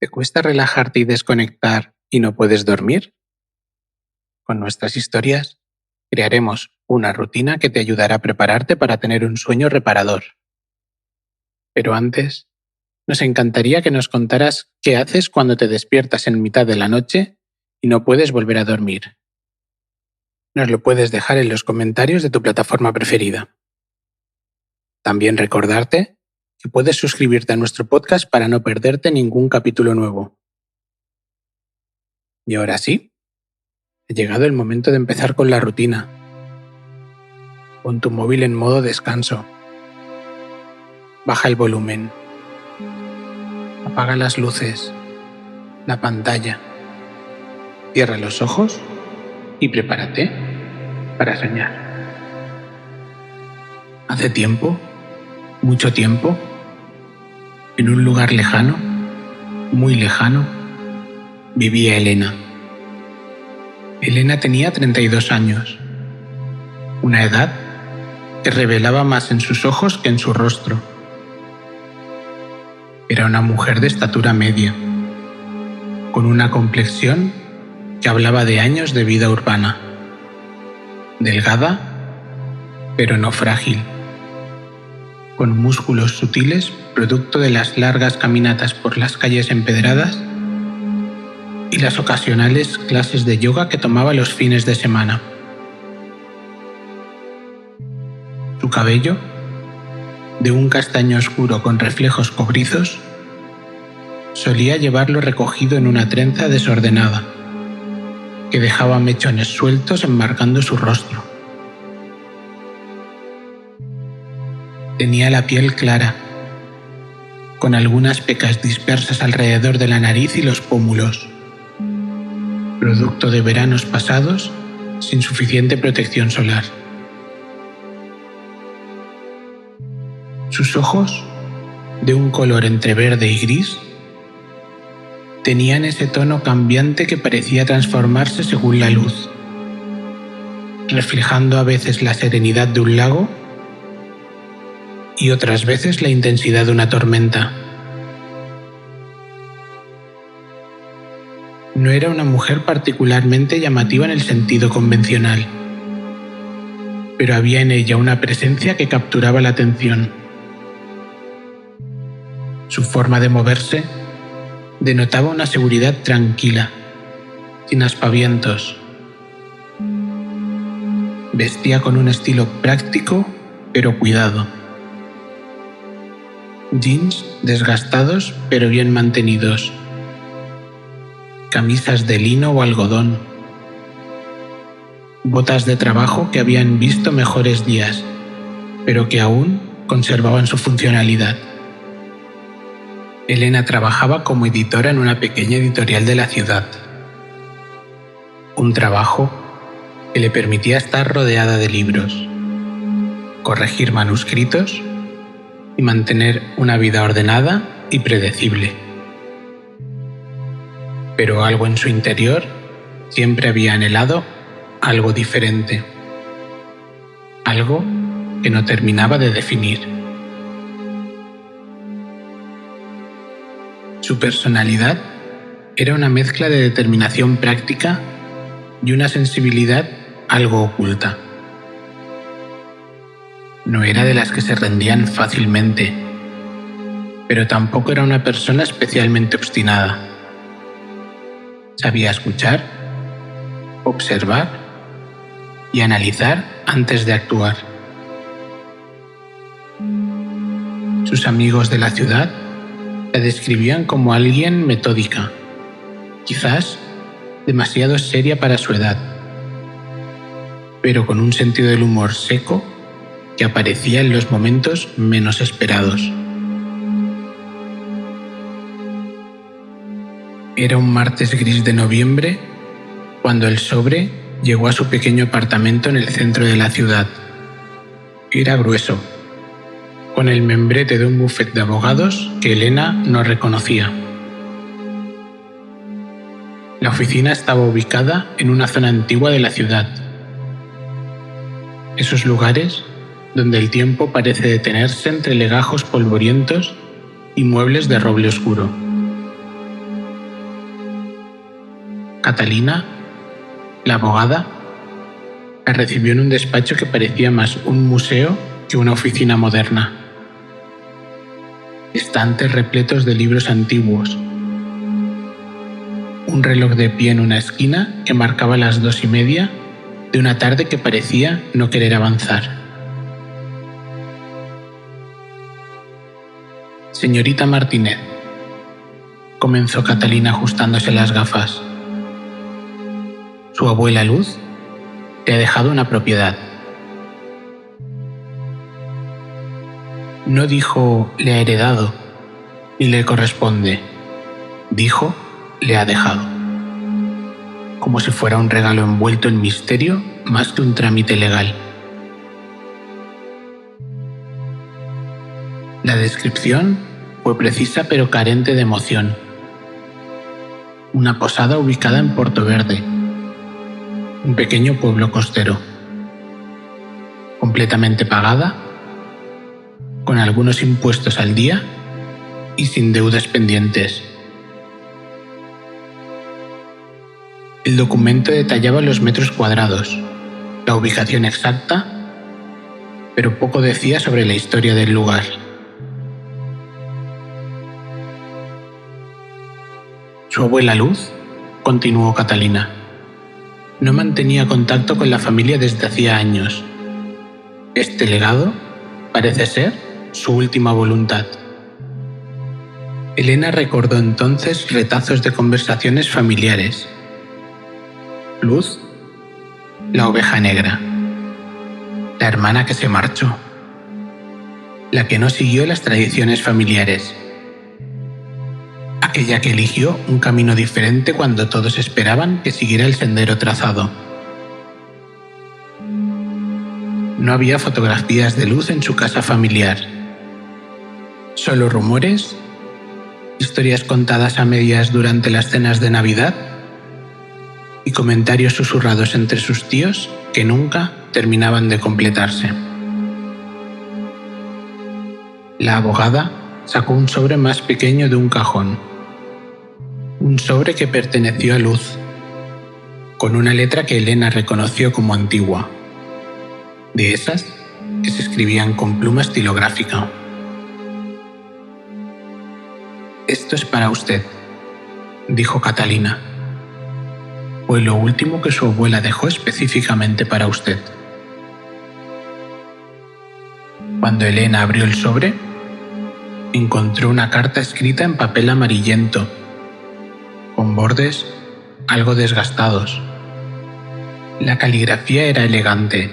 ¿Te cuesta relajarte y desconectar y no puedes dormir? Con nuestras historias, crearemos una rutina que te ayudará a prepararte para tener un sueño reparador. Pero antes, nos encantaría que nos contaras qué haces cuando te despiertas en mitad de la noche y no puedes volver a dormir. Nos lo puedes dejar en los comentarios de tu plataforma preferida. También recordarte que puedes suscribirte a nuestro podcast para no perderte ningún capítulo nuevo. Y ahora sí, ha llegado el momento de empezar con la rutina. Pon tu móvil en modo descanso. Baja el volumen. Apaga las luces, la pantalla. Cierra los ojos y prepárate para soñar. Hace tiempo, mucho tiempo, en un lugar lejano, muy lejano, vivía Elena. Elena tenía 32 años, una edad que revelaba más en sus ojos que en su rostro. Era una mujer de estatura media, con una complexión que hablaba de años de vida urbana. Delgada, pero no frágil, con músculos sutiles producto de las largas caminatas por las calles empedradas y las ocasionales clases de yoga que tomaba los fines de semana. Su cabello, de un castaño oscuro con reflejos cobrizos, solía llevarlo recogido en una trenza desordenada, que dejaba mechones sueltos enmarcando su rostro. Tenía la piel clara, con algunas pecas dispersas alrededor de la nariz y los pómulos, producto de veranos pasados sin suficiente protección solar. Sus ojos, de un color entre verde y gris, tenían ese tono cambiante que parecía transformarse según la luz, reflejando a veces la serenidad de un lago y otras veces la intensidad de una tormenta. No era una mujer particularmente llamativa en el sentido convencional, pero había en ella una presencia que capturaba la atención. Su forma de moverse denotaba una seguridad tranquila, sin aspavientos. Vestía con un estilo práctico, pero cuidado. Jeans desgastados, pero bien mantenidos. Camisas de lino o algodón. Botas de trabajo que habían visto mejores días, pero que aún conservaban su funcionalidad. Elena trabajaba como editora en una pequeña editorial de la ciudad. Un trabajo que le permitía estar rodeada de libros, corregir manuscritos y mantener una vida ordenada y predecible. Pero algo en su interior siempre había anhelado algo diferente, algo que no terminaba de definir. Su personalidad era una mezcla de determinación práctica y una sensibilidad algo oculta. No era de las que se rendían fácilmente, pero tampoco era una persona especialmente obstinada. Sabía escuchar, observar y analizar antes de actuar. Sus amigos de la ciudad la describían como alguien metódica, quizás demasiado seria para su edad, pero con un sentido del humor seco que aparecía en los momentos menos esperados. Era un martes gris de noviembre cuando el sobre llegó a su pequeño apartamento en el centro de la ciudad. Era grueso, con el membrete de un bufete de abogados que Elena no reconocía. La oficina estaba ubicada en una zona antigua de la ciudad. Esos lugares donde el tiempo parece detenerse entre legajos polvorientos y muebles de roble oscuro. Catalina, la abogada, la recibió en un despacho que parecía más un museo que una oficina moderna. Estantes repletos de libros antiguos. Un reloj de pie en una esquina que marcaba las 2:30 de una tarde que parecía no querer avanzar. Señorita Martínez, comenzó Catalina ajustándose las gafas. Su abuela Luz le ha dejado una propiedad. No dijo le ha heredado ni le corresponde, dijo le ha dejado, como si fuera un regalo envuelto en misterio más que un trámite legal. La descripción fue precisa pero carente de emoción. Una posada ubicada en Portoverde, un pequeño pueblo costero, completamente pagada, con algunos impuestos al día y sin deudas pendientes. El documento detallaba los metros cuadrados, la ubicación exacta, pero poco decía sobre la historia del lugar. Su abuela Luz, continuó Catalina, no mantenía contacto con la familia desde hacía años. Este legado parece ser su última voluntad. Elena recordó entonces retazos de conversaciones familiares. Luz, la oveja negra, la hermana que se marchó, la que no siguió las tradiciones familiares, aquella que eligió un camino diferente cuando todos esperaban que siguiera el sendero trazado. No había fotografías de Luz en su casa familiar, solo rumores, historias contadas a medias durante las cenas de Navidad y comentarios susurrados entre sus tíos que nunca terminaban de completarse. La abogada sacó un sobre más pequeño de un cajón, un sobre que perteneció a Luz, con una letra que Elena reconoció como antigua, de esas que se escribían con pluma estilográfica. «Esto es para usted», dijo Catalina. Fue lo último que su abuela dejó específicamente para usted. Cuando Elena abrió el sobre, encontró una carta escrita en papel amarillento, con bordes algo desgastados. La caligrafía era elegante,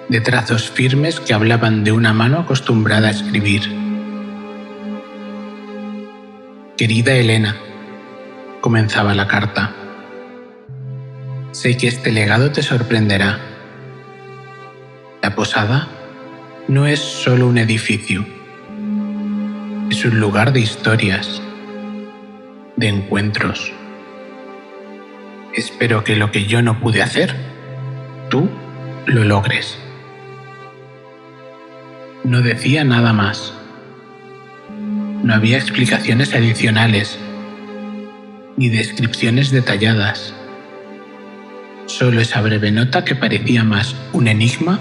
de trazos firmes que hablaban de una mano acostumbrada a escribir. «Querida Elena», comenzaba la carta, «sé que este legado te sorprenderá. La posada no es solo un edificio, es un lugar de historias, de encuentros. Espero que lo que yo no pude hacer, tú lo logres». No decía nada más. No había explicaciones adicionales, ni descripciones detalladas. Solo esa breve nota que parecía más un enigma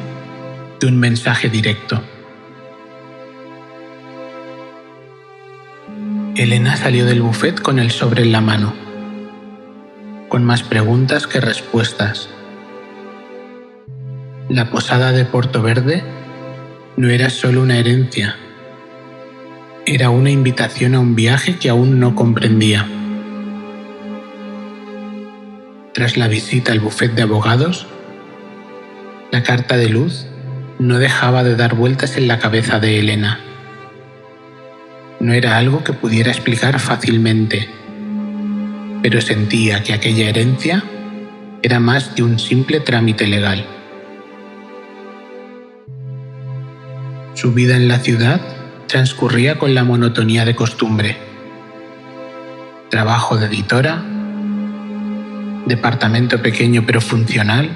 que un mensaje directo. Elena salió del buffet con el sobre en la mano, con más preguntas que respuestas. La posada de Portoverde no era solo una herencia, era una invitación a un viaje que aún no comprendía. Tras la visita al bufet de abogados, la carta de Luz no dejaba de dar vueltas en la cabeza de Elena. No era algo que pudiera explicar fácilmente, pero sentía que aquella herencia era más que un simple trámite legal. Su vida en la ciudad transcurría con la monotonía de costumbre. Trabajo de editora, departamento pequeño pero funcional,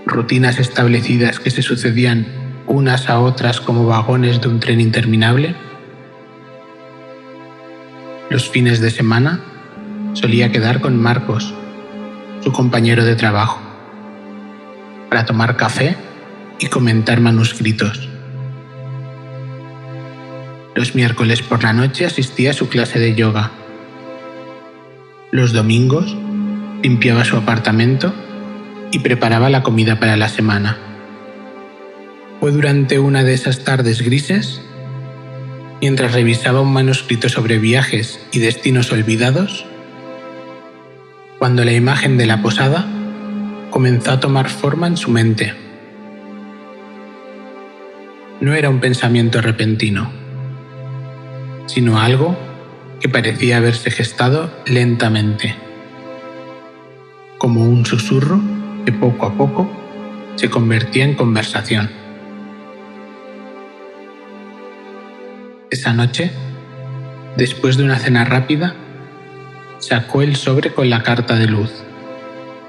rutinas establecidas que se sucedían unas a otras como vagones de un tren interminable. Los fines de semana solía quedar con Marcos, su compañero de trabajo, para tomar café y comentar manuscritos. Los miércoles por la noche asistía a su clase de yoga. Los domingos limpiaba su apartamento y preparaba la comida para la semana. Fue durante una de esas tardes grises, mientras revisaba un manuscrito sobre viajes y destinos olvidados, cuando la imagen de la posada comenzó a tomar forma en su mente. No era un pensamiento repentino, sino algo que parecía haberse gestado lentamente, como un susurro que poco a poco se convertía en conversación. Esa noche, después de una cena rápida, sacó el sobre con la carta de luz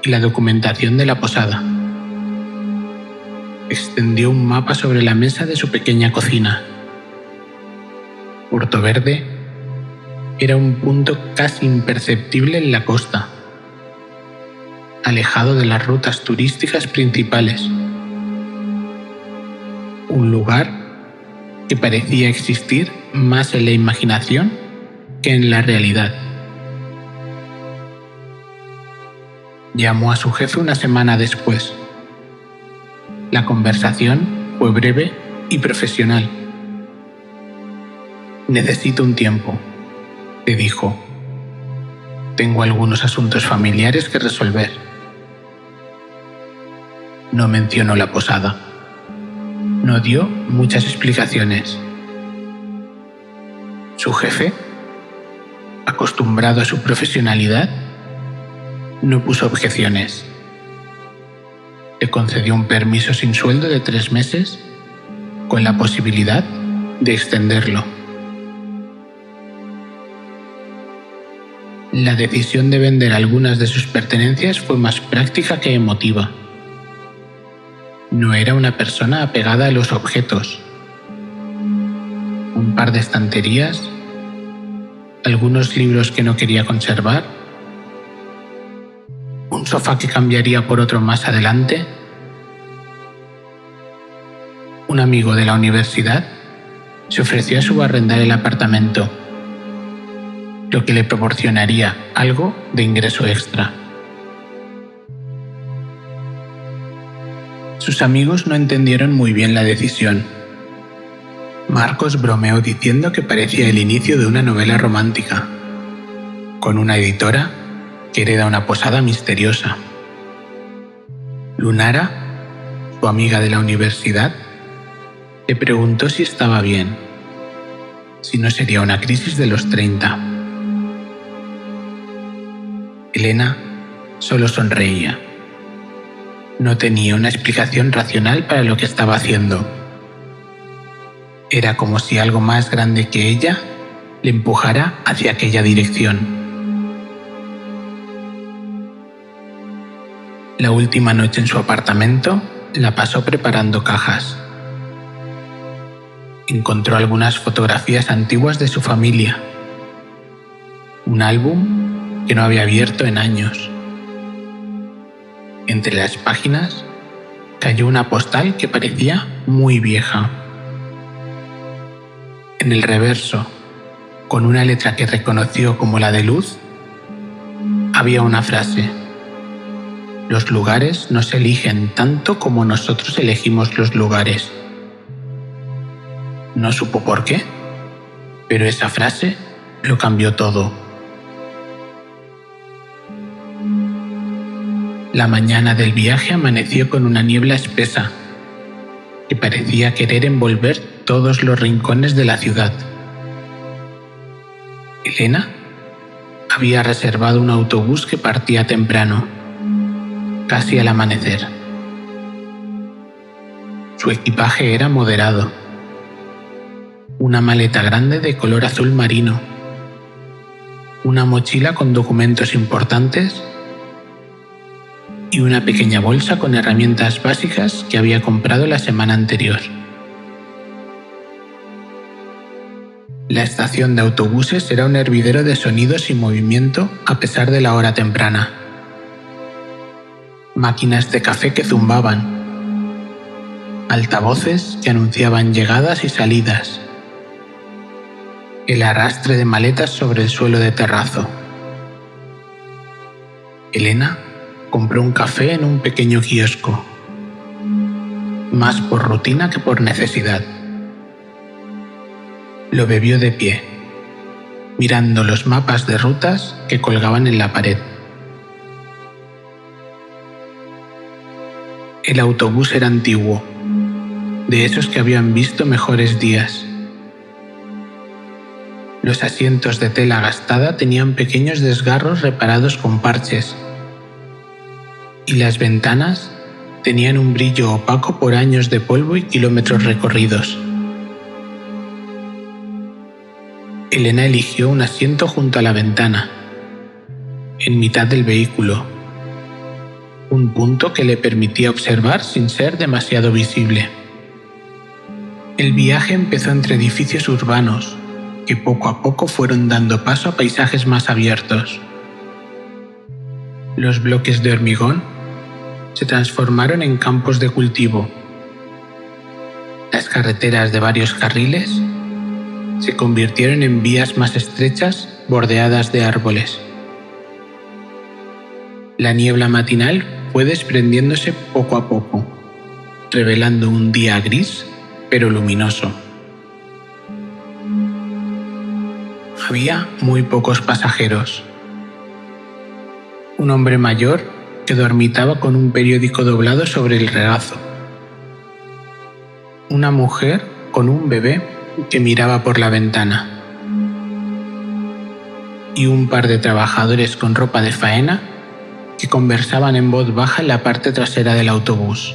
y la documentación de la posada. Extendió un mapa sobre la mesa de su pequeña cocina. Puerto Verde era un punto casi imperceptible en la costa, alejado de las rutas turísticas principales. Un lugar que parecía existir más en la imaginación que en la realidad. Llamó a su jefe una semana después. La conversación fue breve y profesional. «Necesito un tiempo», le dijo. «Tengo algunos asuntos familiares que resolver». No mencionó la posada. No dio muchas explicaciones. Su jefe, acostumbrado a su profesionalidad, no puso objeciones. Le concedió un permiso sin sueldo de 3 meses, con la posibilidad de extenderlo. La decisión de vender algunas de sus pertenencias fue más práctica que emotiva. No era una persona apegada a los objetos. Un par de estanterías, algunos libros que no quería conservar, un sofá que cambiaría por otro más adelante. Un amigo de la universidad se ofreció a subarrendar el apartamento, lo que le proporcionaría algo de ingreso extra. Sus amigos no entendieron muy bien la decisión. Marcos bromeó diciendo que parecía el inicio de una novela romántica, con una editora que hereda una posada misteriosa. Lunara, su amiga de la universidad, le preguntó si estaba bien, si no sería una crisis de los 30. Elena solo sonreía. No tenía una explicación racional para lo que estaba haciendo. Era como si algo más grande que ella le empujara hacia aquella dirección. La última noche en su apartamento la pasó preparando cajas. Encontró algunas fotografías antiguas de su familia, un álbum que no había abierto en años. Entre las páginas cayó una postal que parecía muy vieja. En el reverso, con una letra que reconoció como la de Luz, había una frase: «Los lugares no se eligen tanto como nosotros elegimos los lugares». No supo por qué, pero esa frase lo cambió todo. La mañana del viaje amaneció con una niebla espesa que parecía querer envolver todos los rincones de la ciudad. Elena había reservado un autobús que partía temprano, casi al amanecer. Su equipaje era moderado. Una maleta grande de color azul marino, una mochila con documentos importantes y una pequeña bolsa con herramientas básicas que había comprado la semana anterior. La estación de autobuses era un hervidero de sonidos y movimiento a pesar de la hora temprana. Máquinas de café que zumbaban, altavoces que anunciaban llegadas y salidas, el arrastre de maletas sobre el suelo de terrazo. Elena compró un café en un pequeño kiosco, más por rutina que por necesidad. Lo bebió de pie, mirando los mapas de rutas que colgaban en la pared. El autobús era antiguo, de esos que habían visto mejores días. Los asientos de tela gastada tenían pequeños desgarros reparados con parches, y las ventanas tenían un brillo opaco por años de polvo y kilómetros recorridos. Elena eligió un asiento junto a la ventana, en mitad del vehículo, un punto que le permitía observar sin ser demasiado visible. El viaje empezó entre edificios urbanos, que poco a poco fueron dando paso a paisajes más abiertos. Los bloques de hormigón se transformaron en campos de cultivo. Las carreteras de varios carriles se convirtieron en vías más estrechas bordeadas de árboles. La niebla matinal fue desprendiéndose poco a poco, revelando un día gris pero luminoso. Había muy pocos pasajeros. Un hombre mayor que dormitaba con un periódico doblado sobre el regazo. Una mujer con un bebé que miraba por la ventana. Y un par de trabajadores con ropa de faena que conversaban en voz baja en la parte trasera del autobús.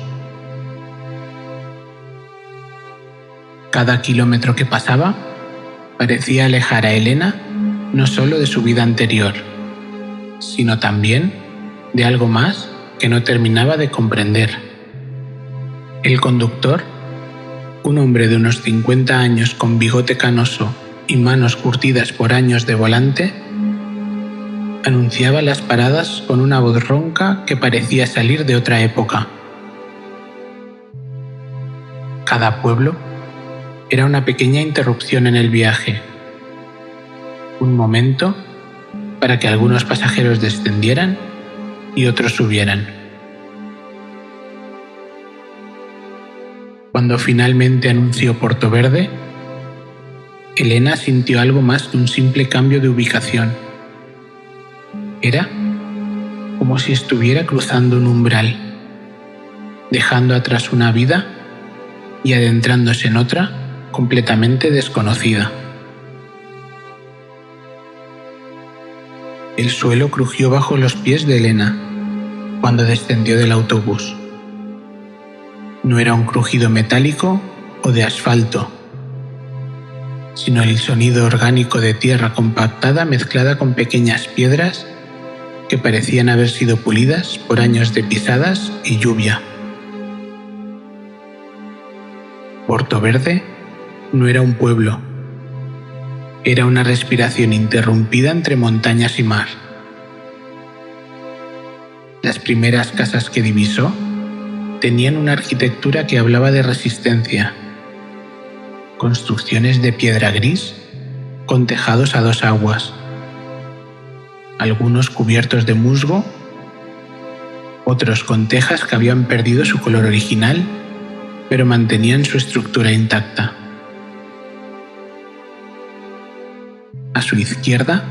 Cada kilómetro que pasaba parecía alejar a Elena no solo de su vida anterior, sino también de algo más que no terminaba de comprender. El conductor, un hombre de unos 50 años con bigote canoso y manos curtidas por años de volante, anunciaba las paradas con una voz ronca que parecía salir de otra época. Cada pueblo era una pequeña interrupción en el viaje, un momento para que algunos pasajeros descendieran y otros subieran. Cuando finalmente anunció Porto Verde, Elena sintió algo más que un simple cambio de ubicación. Era como si estuviera cruzando un umbral, dejando atrás una vida y adentrándose en otra completamente desconocida. El suelo crujió bajo los pies de Elena cuando descendió del autobús. No era un crujido metálico o de asfalto, sino el sonido orgánico de tierra compactada mezclada con pequeñas piedras que parecían haber sido pulidas por años de pisadas y lluvia. Porto Verde no era un pueblo, era una respiración interrumpida entre montañas y mar. Las primeras casas que divisó tenían una arquitectura que hablaba de resistencia, construcciones de piedra gris con tejados a dos aguas, algunos cubiertos de musgo, otros con tejas que habían perdido su color original, pero mantenían su estructura intacta. A su izquierda,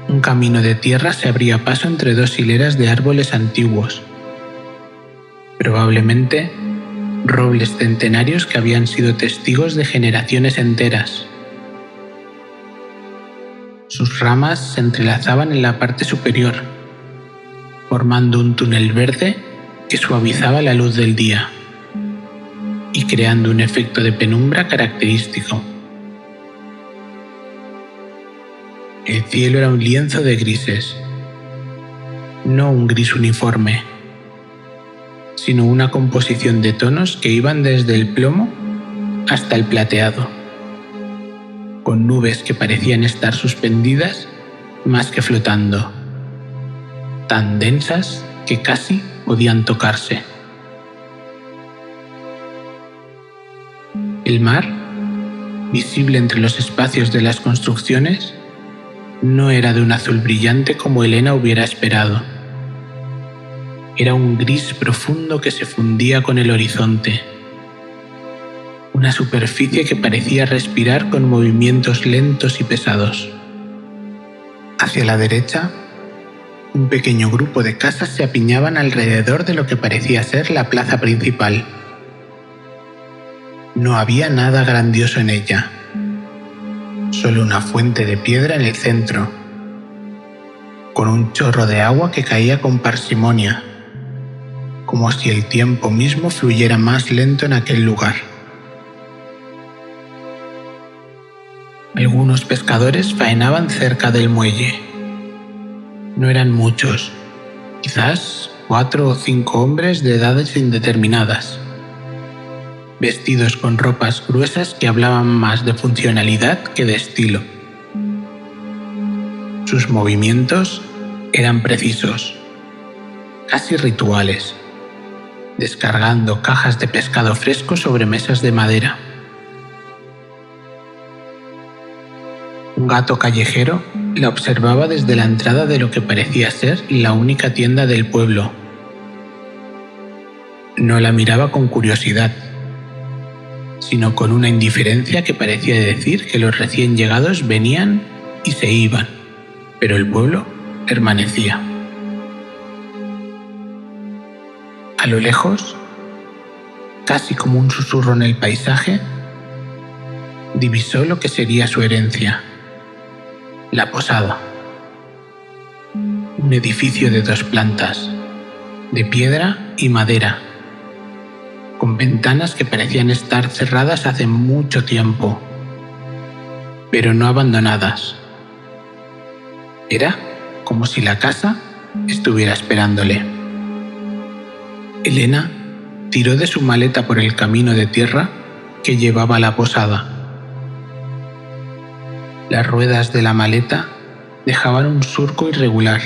un camino de tierra se abría paso entre dos hileras de árboles antiguos, probablemente robles centenarios que habían sido testigos de generaciones enteras. Sus ramas se entrelazaban en la parte superior, formando un túnel verde que suavizaba la luz del día y creando un efecto de penumbra característico. El cielo era un lienzo de grises, no un gris uniforme, sino una composición de tonos que iban desde el plomo hasta el plateado. con nubes que parecían estar suspendidas más que flotando, tan densas que casi podían tocarse. El mar, visible entre los espacios de las construcciones, no era de un azul brillante como Elena hubiera esperado. Era un gris profundo que se fundía con el horizonte. Una superficie que parecía respirar con movimientos lentos y pesados. Hacia la derecha, un pequeño grupo de casas se apiñaban alrededor de lo que parecía ser la plaza principal. No había nada grandioso en ella, solo una fuente de piedra en el centro, con un chorro de agua que caía con parsimonia, como si el tiempo mismo fluyera más lento en aquel lugar. Algunos pescadores faenaban cerca del muelle. No eran muchos, quizás 4 o 5 hombres de edades indeterminadas, vestidos con ropas gruesas que hablaban más de funcionalidad que de estilo. Sus movimientos eran precisos, casi rituales, descargando cajas de pescado fresco sobre mesas de madera. Un gato callejero la observaba desde la entrada de lo que parecía ser la única tienda del pueblo. No la miraba con curiosidad, sino con una indiferencia que parecía decir que los recién llegados venían y se iban, pero el pueblo permanecía. A lo lejos, casi como un susurro en el paisaje, divisó lo que sería su herencia, la posada. Un edificio de 2 plantas, de piedra y madera, con ventanas que parecían estar cerradas hace mucho tiempo, pero no abandonadas. Era como si la casa estuviera esperándole. Elena tiró de su maleta por el camino de tierra que llevaba a la posada. Las ruedas de la maleta dejaban un surco irregular,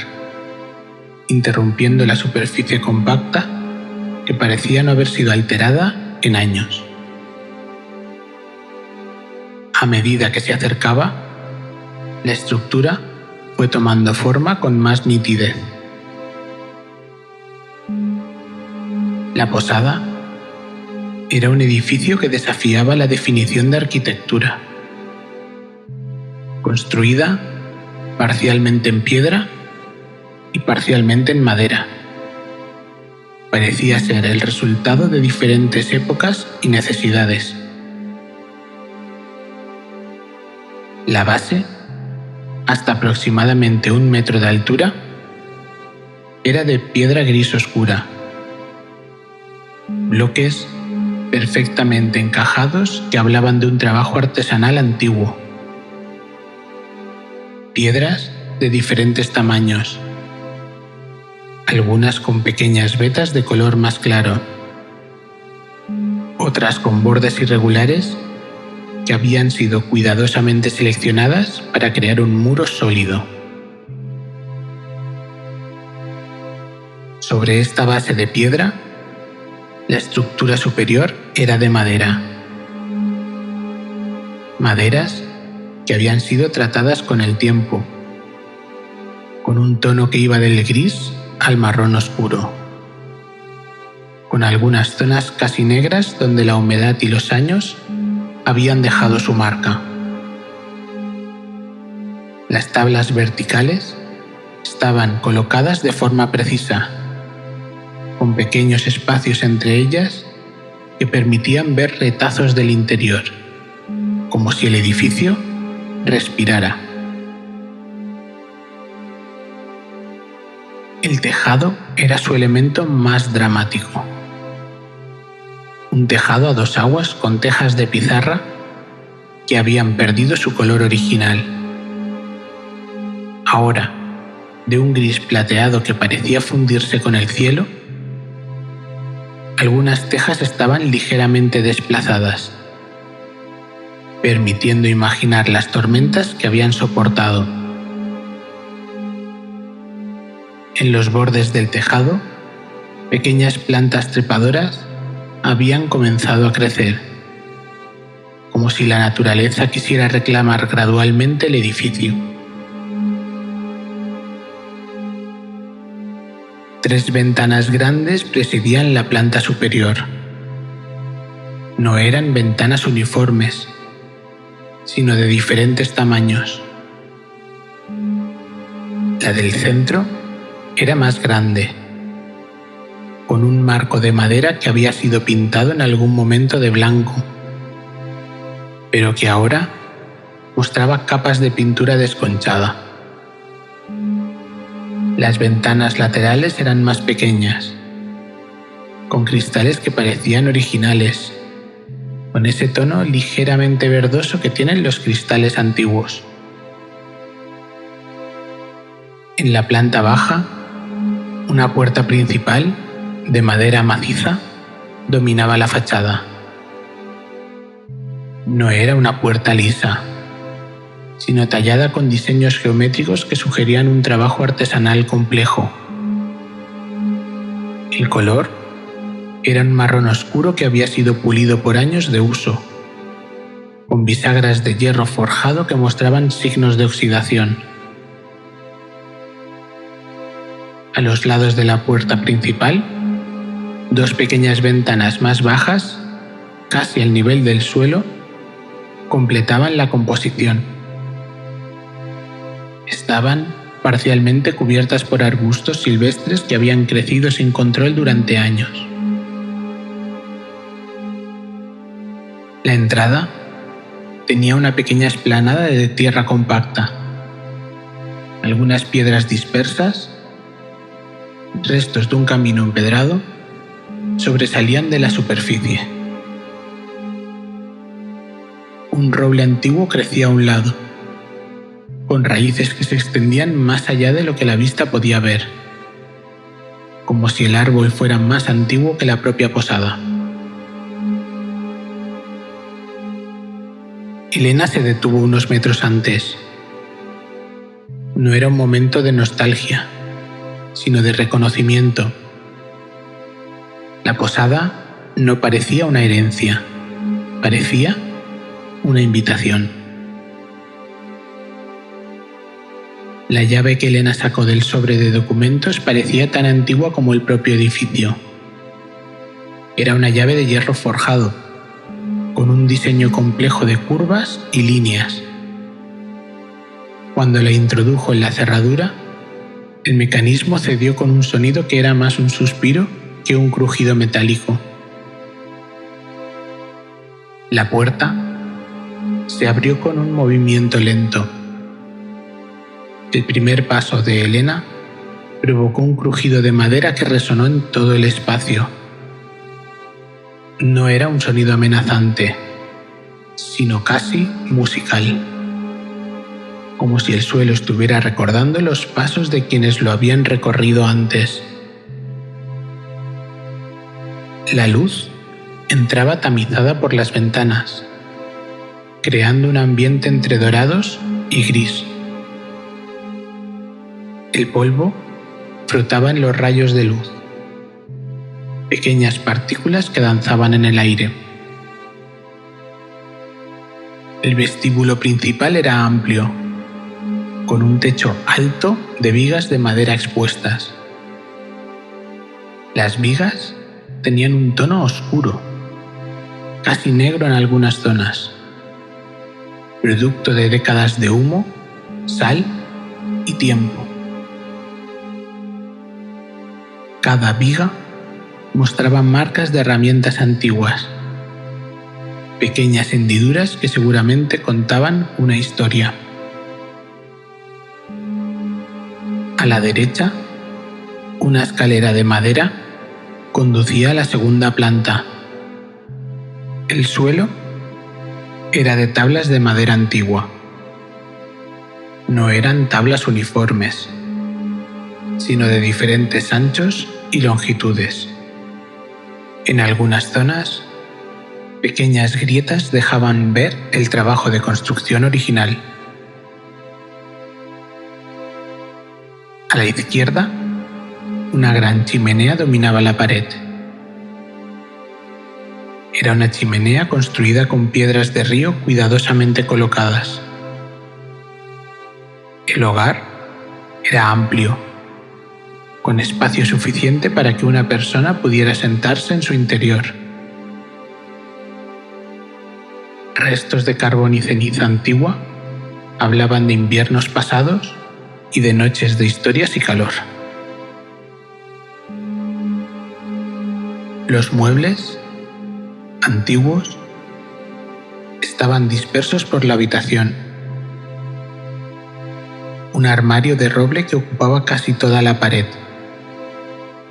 interrumpiendo la superficie compacta que parecía no haber sido alterada en años. A medida que se acercaba, la estructura fue tomando forma con más nitidez. La posada era un edificio que desafiaba la definición de arquitectura. Construida parcialmente en piedra y parcialmente en madera. Parecía ser el resultado de diferentes épocas y necesidades. La base, hasta aproximadamente 1 metro de altura, era de piedra gris oscura. Bloques perfectamente encajados que hablaban de un trabajo artesanal antiguo. Piedras de diferentes tamaños, algunas con pequeñas vetas de color más claro, otras con bordes irregulares que habían sido cuidadosamente seleccionadas para crear un muro sólido. Sobre esta base de piedra, la estructura superior era de madera. Maderas que habían sido tratadas con el tiempo, con un tono que iba del gris al marrón oscuro, con algunas zonas casi negras donde la humedad y los años habían dejado su marca. Las tablas verticales estaban colocadas de forma precisa, con pequeños espacios entre ellas que permitían ver retazos del interior, como si el edificio respirara. El tejado era su elemento más dramático. Un tejado a 2 aguas con tejas de pizarra que habían perdido su color original. Ahora, de un gris plateado que parecía fundirse con el cielo, algunas tejas estaban ligeramente desplazadas. permitiendo imaginar las tormentas que habían soportado. En los bordes del tejado, pequeñas plantas trepadoras habían comenzado a crecer, como si la naturaleza quisiera reclamar gradualmente el edificio. 3 ventanas grandes presidían la planta superior. No eran ventanas uniformes, sino de diferentes tamaños. La del centro era más grande, con un marco de madera que había sido pintado en algún momento de blanco, pero que ahora mostraba capas de pintura desconchada. Las ventanas laterales eran más pequeñas, con cristales que parecían originales, con ese tono ligeramente verdoso que tienen los cristales antiguos. En la planta baja, una puerta principal de madera maciza dominaba la fachada. No era una puerta lisa, sino tallada con diseños geométricos que sugerían un trabajo artesanal complejo. El color era un marrón oscuro que había sido pulido por años de uso, con bisagras de hierro forjado que mostraban signos de oxidación. A los lados de la puerta principal, 2 pequeñas ventanas más bajas, casi al nivel del suelo, completaban la composición. Estaban parcialmente cubiertas por arbustos silvestres que habían crecido sin control durante años. La entrada tenía una pequeña explanada de tierra compacta, algunas piedras dispersas, restos de un camino empedrado, sobresalían de la superficie. Un roble antiguo crecía a un lado, con raíces que se extendían más allá de lo que la vista podía ver, como si el árbol fuera más antiguo que la propia posada. Elena se detuvo unos metros antes. No era un momento de nostalgia, sino de reconocimiento. La posada no parecía una herencia, parecía una invitación. La llave que Elena sacó del sobre de documentos parecía tan antigua como el propio edificio. Era una llave de hierro forjado, con un diseño complejo de curvas y líneas. Cuando la introdujo en la cerradura, el mecanismo cedió con un sonido que era más un suspiro que un crujido metálico. La puerta se abrió con un movimiento lento. El primer paso de Elena provocó un crujido de madera que resonó en todo el espacio. No era un sonido amenazante, sino casi musical, como si el suelo estuviera recordando los pasos de quienes lo habían recorrido antes. La luz entraba tamizada por las ventanas, creando un ambiente entre dorados y gris. El polvo flotaba en los rayos de luz, pequeñas partículas que danzaban en el aire. El vestíbulo principal era amplio, con un techo alto de vigas de madera expuestas. Las vigas tenían un tono oscuro, casi negro en algunas zonas, producto de décadas de humo, sal y tiempo. Cada viga mostraba marcas de herramientas antiguas, pequeñas hendiduras que seguramente contaban una historia. A la derecha, una escalera de madera conducía a la segunda planta. El suelo era de tablas de madera antigua. No eran tablas uniformes, sino de diferentes anchos y longitudes. En algunas zonas, Pequeñas grietas dejaban ver el trabajo de construcción original. A la izquierda, una gran chimenea dominaba la pared. Era una chimenea construida con piedras de río cuidadosamente colocadas. El hogar era amplio, con espacio suficiente para que una persona pudiera sentarse en su interior. Restos de carbón y ceniza antigua hablaban de inviernos pasados y de noches de historias y calor. Los muebles, antiguos, estaban dispersos por la habitación. Un armario de roble que ocupaba casi toda la pared,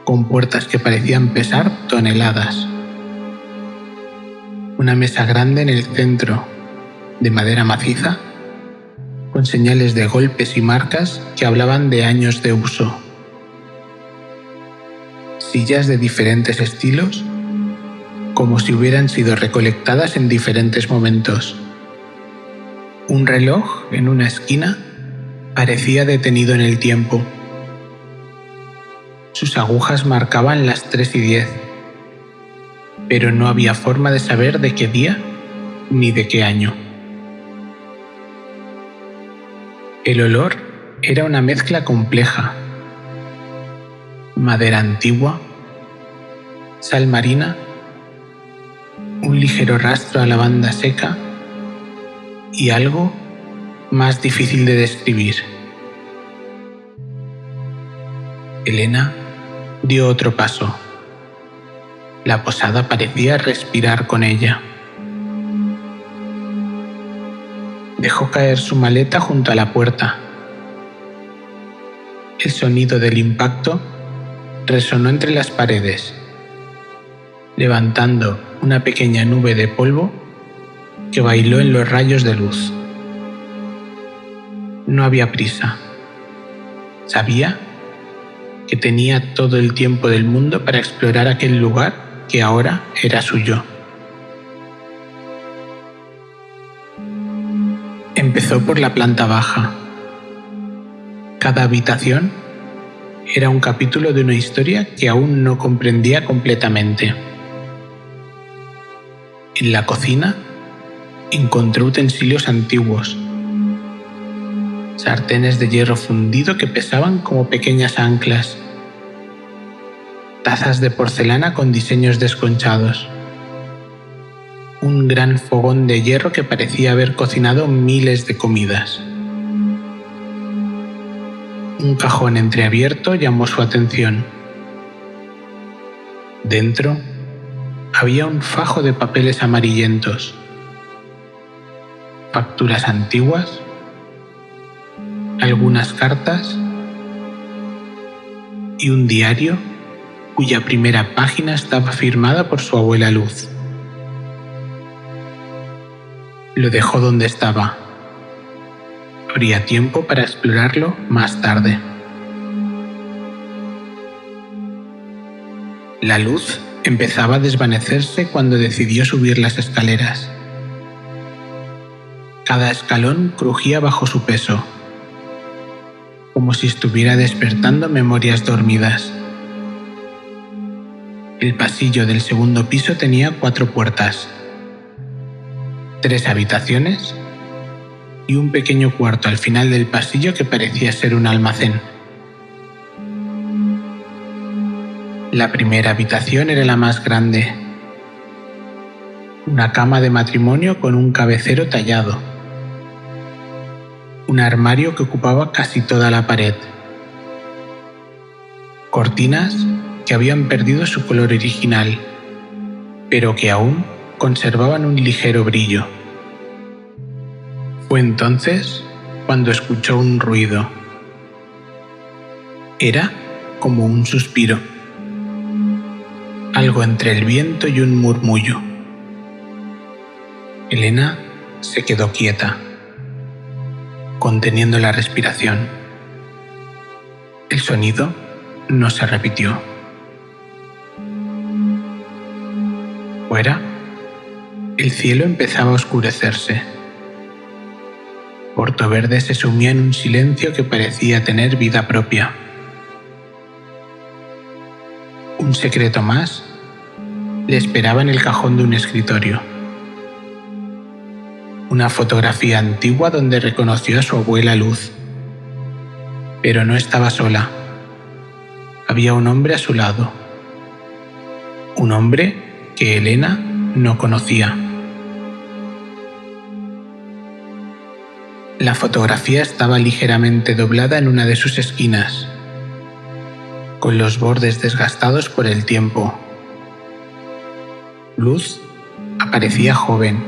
con puertas que parecían pesar toneladas. Una mesa grande en el centro, de madera maciza, con señales de golpes y marcas que hablaban de años de uso. Sillas de diferentes estilos, como si hubieran sido recolectadas en diferentes momentos. Un reloj en una esquina parecía detenido en el tiempo. Sus agujas marcaban las 3:10, pero no había forma de saber de qué día ni de qué año. El olor era una mezcla compleja: madera antigua, sal marina, un ligero rastro a lavanda seca y algo más difícil de describir. Elena dio otro paso. La posada parecía respirar con ella. Dejó caer su maleta junto a la puerta. El sonido del impacto resonó entre las paredes, levantando una pequeña nube de polvo que bailó en los rayos de luz. No había prisa. Sabía que tenía todo el tiempo del mundo para explorar aquel lugar que ahora era suyo. Empezó por la planta baja. Cada habitación era un capítulo de una historia que aún no comprendía completamente. En la cocina encontró utensilios antiguos, sartenes de hierro fundido que pesaban como pequeñas anclas, tazas de porcelana con diseños desconchados, un gran fogón de hierro que parecía haber cocinado miles de comidas. Un cajón entreabierto llamó su atención. Dentro había un fajo de papeles amarillentos, facturas antiguas, algunas cartas y un diario cuya primera página estaba firmada por su abuela Luz. Lo dejó donde estaba. Habría tiempo para explorarlo más tarde. La luz empezaba a desvanecerse cuando decidió subir las escaleras. Cada escalón crujía bajo su peso, como si estuviera despertando memorias dormidas. El pasillo del segundo piso tenía 4 puertas, 3 habitaciones y un pequeño cuarto al final del pasillo que parecía ser un almacén. La primera habitación era la más grande, una cama de matrimonio con un cabecero tallado, un armario que ocupaba casi toda la pared, cortinas que habían perdido su color original, pero que aún conservaban un ligero brillo. Fue entonces cuando escuchó un ruido. Era como un suspiro, algo entre el viento y un murmullo. Elena se quedó quieta, conteniendo la respiración. El sonido no se repitió. Fuera, El cielo empezaba a oscurecerse. Portoverde se sumía en un silencio que parecía tener vida propia. Un secreto más le esperaba en el cajón de un escritorio. Una fotografía antigua donde reconoció a su abuela Luz. Pero no estaba sola. Había un hombre a su lado. Un hombre que Elena no conocía. La fotografía estaba ligeramente doblada en una de sus esquinas, con los bordes desgastados por el tiempo. Luz aparecía joven,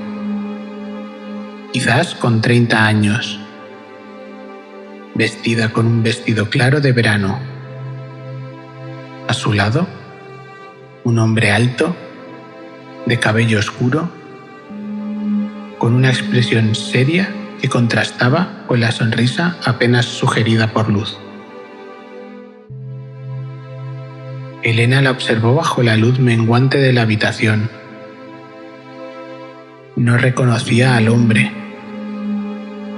quizás con 30 años, vestida con un vestido claro de verano. A su lado, un hombre alto, de cabello oscuro, con una expresión seria que contrastaba con la sonrisa apenas sugerida por Luz. Elena la observó bajo la luz menguante de la habitación. No reconocía al hombre,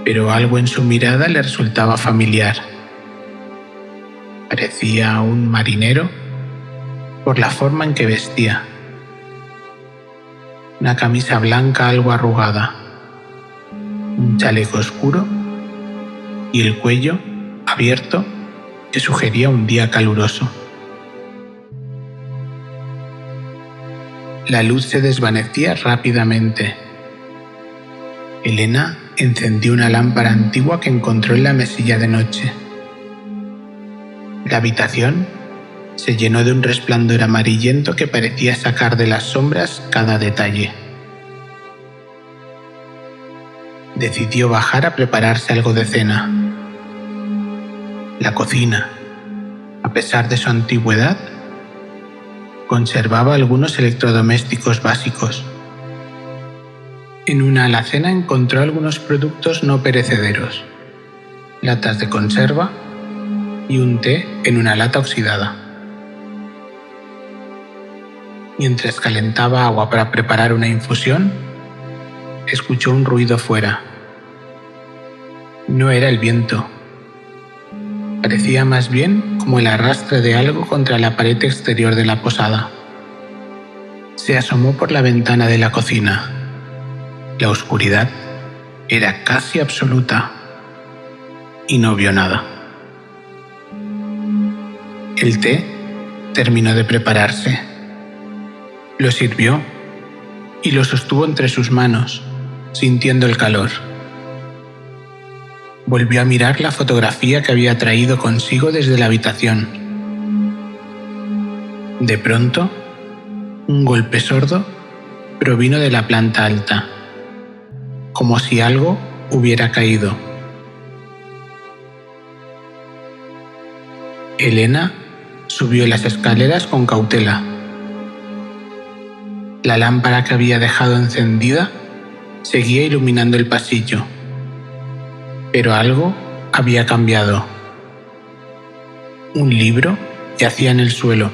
pero algo en su mirada le resultaba familiar. Parecía un marinero por la forma en que vestía. Una camisa blanca algo arrugada, un chaleco oscuro y el cuello abierto que sugería un día caluroso. La luz se desvanecía rápidamente. Elena encendió una lámpara antigua que encontró en la mesilla de noche. La habitación se llenó de un resplandor amarillento que parecía sacar de las sombras cada detalle. Decidió bajar a prepararse algo de cena. La cocina, a pesar de su antigüedad, conservaba algunos electrodomésticos básicos. En una alacena encontró algunos productos no perecederos, latas de conserva y un té en una lata oxidada. Mientras calentaba agua para preparar una infusión, escuchó un ruido fuera. No era el viento. Parecía más bien como el arrastre de algo contra la pared exterior de la posada. Se asomó por la ventana de la cocina. La oscuridad era casi absoluta y no vio nada. El té terminó de prepararse. Lo sirvió y lo sostuvo entre sus manos, sintiendo el calor. Volvió a mirar la fotografía que había traído consigo desde la habitación. De pronto, un golpe sordo provino de la planta alta, como si algo hubiera caído. Elena subió las escaleras con cautela. La lámpara que había dejado encendida seguía iluminando el pasillo, pero algo había cambiado. Un libro yacía en el suelo,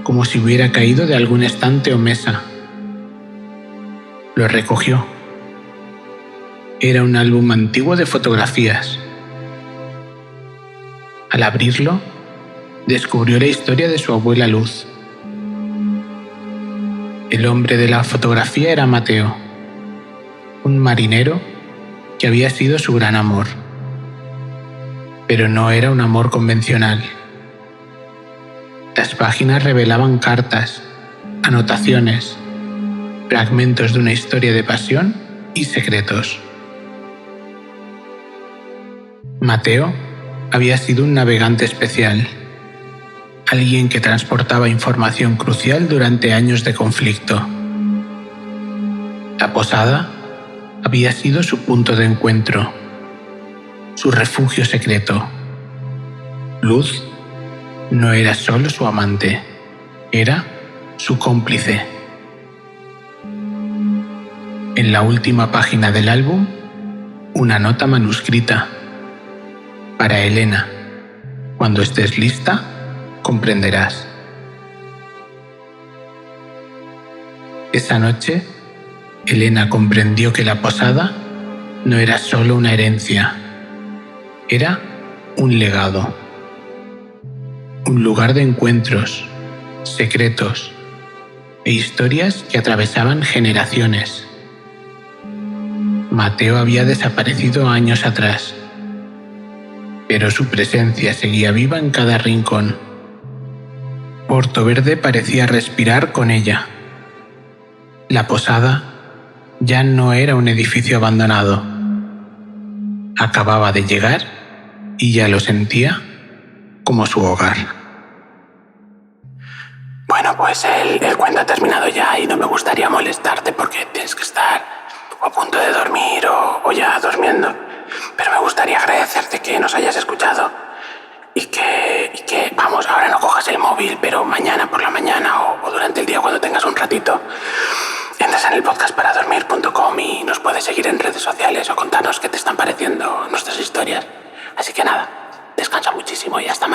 como si hubiera caído de algún estante o mesa. Lo recogió. Era un álbum antiguo de fotografías. Al abrirlo, descubrió la historia de su abuela Luz. El hombre de la fotografía era Mateo, un marinero que había sido su gran amor. Pero no era un amor convencional. Las páginas revelaban cartas, anotaciones, fragmentos de una historia de pasión y secretos. Mateo había sido un navegante especial, alguien que transportaba información crucial durante años de conflicto. La posada había sido su punto de encuentro, su refugio secreto. Luz no era solo su amante, era su cómplice. En la última página del álbum, una nota manuscrita. Para Elena, cuando estés lista, comprenderás. Esa noche, Elena comprendió que la posada no era solo una herencia, era un legado. Un lugar de encuentros, secretos e historias que atravesaban generaciones. Mateo había desaparecido años atrás, pero su presencia seguía viva en cada rincón. Porto Verde parecía respirar con ella. La posada ya no era un edificio abandonado. Acababa de llegar y ya lo sentía como su hogar. Bueno, pues el cuento ha terminado ya y no me gustaría molestarte porque tienes que estar a punto de dormir o ya durmiendo. Pero me gustaría agradecerte que nos hayas escuchado y que, vamos, ahora no cojas el móvil, pero mañana por la mañana o durante el día cuando tengas un ratito, entras en el podcastparadormir.com y nos puedes seguir en redes sociales o contarnos qué te están pareciendo nuestras historias. Así que nada, descansa muchísimo y hasta mañana.